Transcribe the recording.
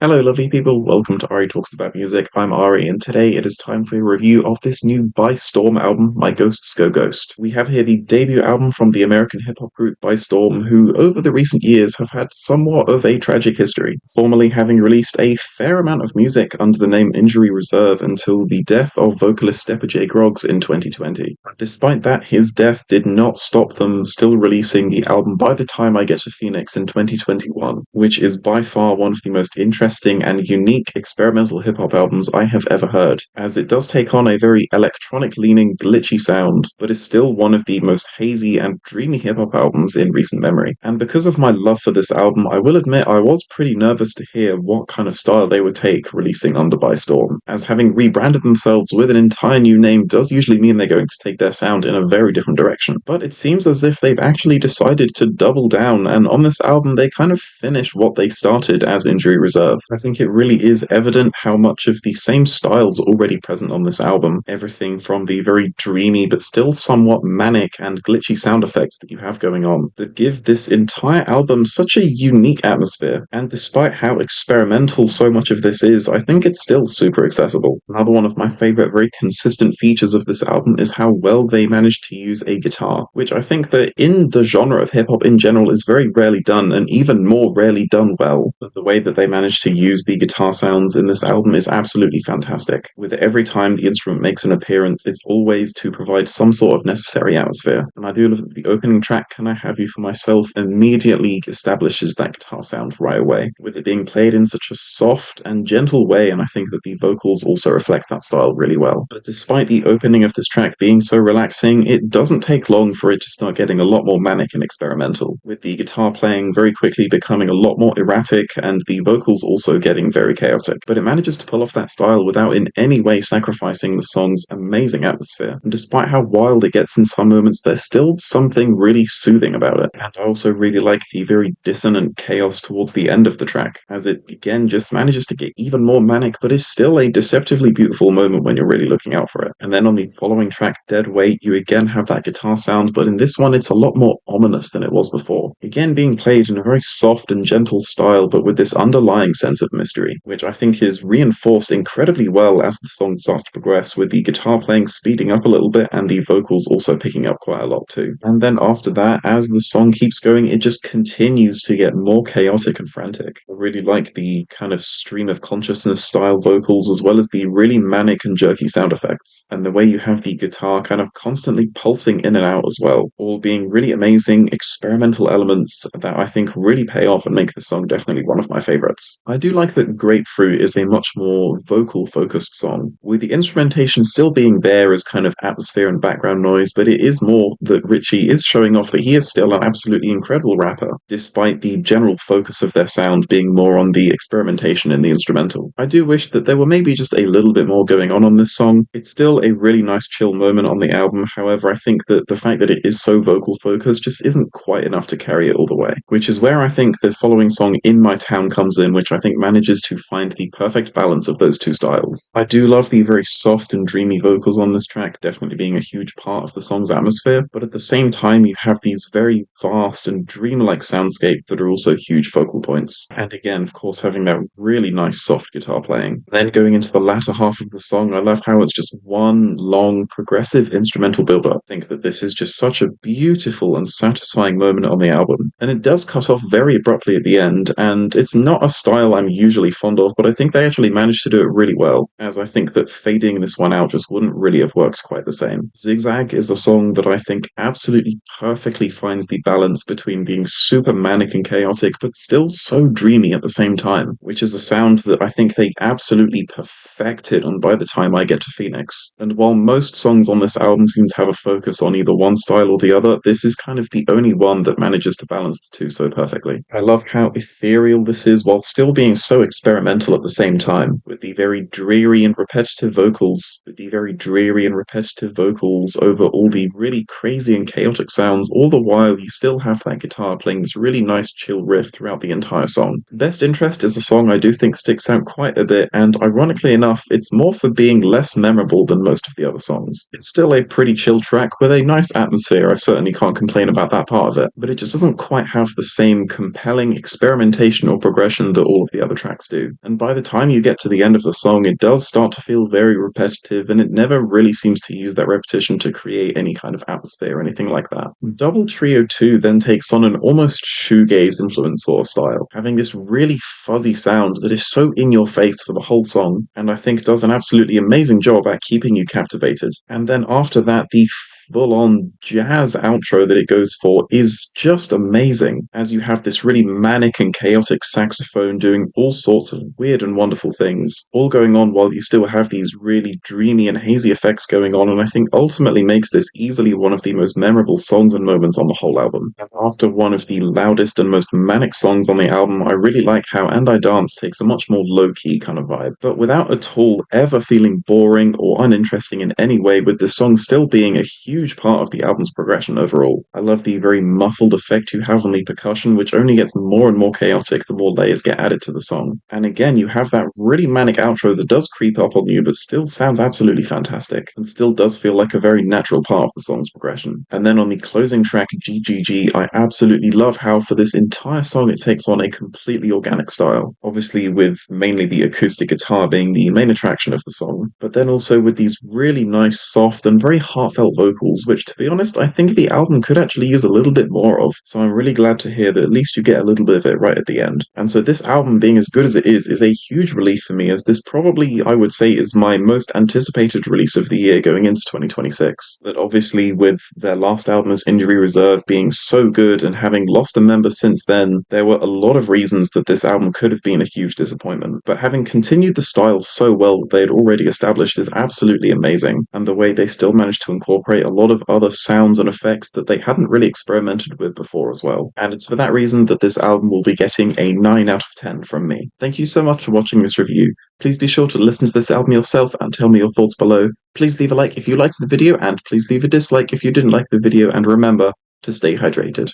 Hello, lovely people. Welcome to Ari Talks About Music. I'm Ari, and today it is time for a review of this new By Storm album, My Ghosts Go Ghost. We have here the debut album from the American hip hop group By Storm, who over the recent years have had somewhat of a tragic history, formerly having released a fair amount of music under the name Injury Reserve until the death of vocalist Stepper J. Groggs in 2020. Despite that, his death did not stop them still releasing the album By the Time I Get to Phoenix in 2021, which is by far one of the most interesting and unique experimental hip hop albums I have ever heard, as it does take on a very electronic leaning, glitchy sound, but is still one of the most hazy and dreamy hip hop albums in recent memory. And because of my love for this album, I will admit I was pretty nervous to hear what kind of style they would take releasing under By Storm, as having rebranded themselves with an entire new name does usually mean they're going to take their sound in a very different direction. But it seems as if they've actually decided to double down, and on this album they kind of finish what they started as Injury Reserve. I think it really is evident how much of the same styles already present on this album. Everything from the very dreamy but still somewhat manic and glitchy sound effects that you have going on that give this entire album such a unique atmosphere. And despite how experimental so much of this is, I think it's still super accessible. Another one of my favorite very consistent features of this album is how well they managed to use a guitar, which I think that in the genre of hip hop in general is very rarely done, and even more rarely done well. But the way that they managed to use the guitar sounds in this album is absolutely fantastic. With every time the instrument makes an appearance, it's always to provide some sort of necessary atmosphere. And I do love that the opening track, Can I Have You For Myself, immediately establishes that guitar sound right away, with it being played in such a soft and gentle way, and I think that the vocals also reflect that style really well. But despite the opening of this track being so relaxing, it doesn't take long for it to start getting a lot more manic and experimental, with the guitar playing very quickly becoming a lot more erratic and the vocals also getting very chaotic. But it manages to pull off that style without in any way sacrificing the song's amazing atmosphere. And despite how wild it gets in some moments, there's still something really soothing about it. And I also really like the very dissonant chaos towards the end of the track, as it again just manages to get even more manic, but is still a deceptively beautiful moment when you're really looking out for it. And then on the following track, Dead Weight, you again have that guitar sound, but in this one it's a lot more ominous than it was before. Again being played in a very soft and gentle style, but with this underlying sense of mystery, which I think is reinforced incredibly well as the song starts to progress, with the guitar playing speeding up a little bit and the vocals also picking up quite a lot too. And then after that, as the song keeps going, it just continues to get more chaotic and frantic. I really like the kind of stream of consciousness style vocals, as well as the really manic and jerky sound effects, and the way you have the guitar kind of constantly pulsing in and out as well, all being really amazing experimental elements that I think really pay off and make the song definitely one of my favorites. I do like that Grapefruit is a much more vocal focused song, with the instrumentation still being there as kind of atmosphere and background noise, but it is more that Richie is showing off that he is still an absolutely incredible rapper, despite the general focus of their sound being more on the experimentation in the instrumental. I do wish that there were maybe just a little bit more going on this song. It's still a really nice chill moment on the album, however I think that the fact that it is so vocal focused just isn't quite enough to carry it all the way, which is where I think the following song, In My Town, comes in, which I think manages to find the perfect balance of those two styles. I do love the very soft and dreamy vocals on this track, definitely being a huge part of the song's atmosphere, but at the same time you have these very vast and dreamlike soundscapes that are also huge focal points. And again, of course, having that really nice soft guitar playing. Then going into the latter half of the song, I love how it's just one long progressive instrumental build-up. I think that this is just such a beautiful and satisfying moment on the album. And it does cut off very abruptly at the end, and it's not a style I'm usually fond of, but I think they actually managed to do it really well, as I think that fading this one out just wouldn't really have worked quite the same. Zigzag is a song that I think absolutely perfectly finds the balance between being super manic and chaotic, but still so dreamy at the same time, which is a sound that I think they absolutely perfected on By the Time I Get to Phoenix. And while most songs on this album seem to have a focus on either one style or the other, this is kind of the only one that manages to balance the two so perfectly. I love how ethereal this is while still being so experimental at the same time, with the very dreary and repetitive vocals, over all the really crazy and chaotic sounds, all the while you still have that guitar playing this really nice chill riff throughout the entire song. Best Interest is a song I do think sticks out quite a bit, and ironically enough, it's more for being less memorable than most of the other songs. It's still a pretty chill track with a nice atmosphere, I certainly can't complain about that part of it, but it just doesn't doesn't quite have the same compelling experimentation or progression that all of the other tracks do. And by the time you get to the end of the song, it does start to feel very repetitive, and it never really seems to use that repetition to create any kind of atmosphere or anything like that. Double Trio 2 then takes on an almost shoegaze influence sort of style, having this really fuzzy sound that is so in your face for the whole song, and I think does an absolutely amazing job at keeping you captivated. And then after that, the full-on jazz outro that it goes for is just amazing, as you have this really manic and chaotic saxophone doing all sorts of weird and wonderful things, all going on while you still have these really dreamy and hazy effects going on, and I think ultimately makes this easily one of the most memorable songs and moments on the whole album. And after one of the loudest and most manic songs on the album, I really like how And I Dance takes a much more low-key kind of vibe, but without at all ever feeling boring or uninteresting in any way, with the song still being a huge part of the album's progression overall. I love the very muffled effect you have on the percussion, which only gets more and more chaotic the more layers get added to the song. And again, you have that really manic outro that does creep up on you, but still sounds absolutely fantastic, and still does feel like a very natural part of the song's progression. And then on the closing track, GGG, I absolutely love how for this entire song it takes on a completely organic style. Obviously with mainly the acoustic guitar being the main attraction of the song, but then also with these really nice, soft, and very heartfelt vocals, which, to be honest, I think the album could actually use a little bit more of, so I'm really glad to hear that at least you get a little bit of it right at the end. And so this album being as good as it is a huge relief for me, as this probably, I would say, is my most anticipated release of the year going into 2026. But obviously with their last album as Injury Reserve being so good and having lost a member since then, there were a lot of reasons that this album could have been a huge disappointment. But having continued the style so well that they had already established is absolutely amazing, and the way they still managed to incorporate a lot of other sounds and effects that they hadn't really experimented with before as well. And it's for that reason that this album will be getting a 9 out of 10 from me. Thank you so much for watching this review. Please be sure to listen to this album yourself and tell me your thoughts below. Please leave a like if you liked the video, and please leave a dislike if you didn't like the video, and remember to stay hydrated.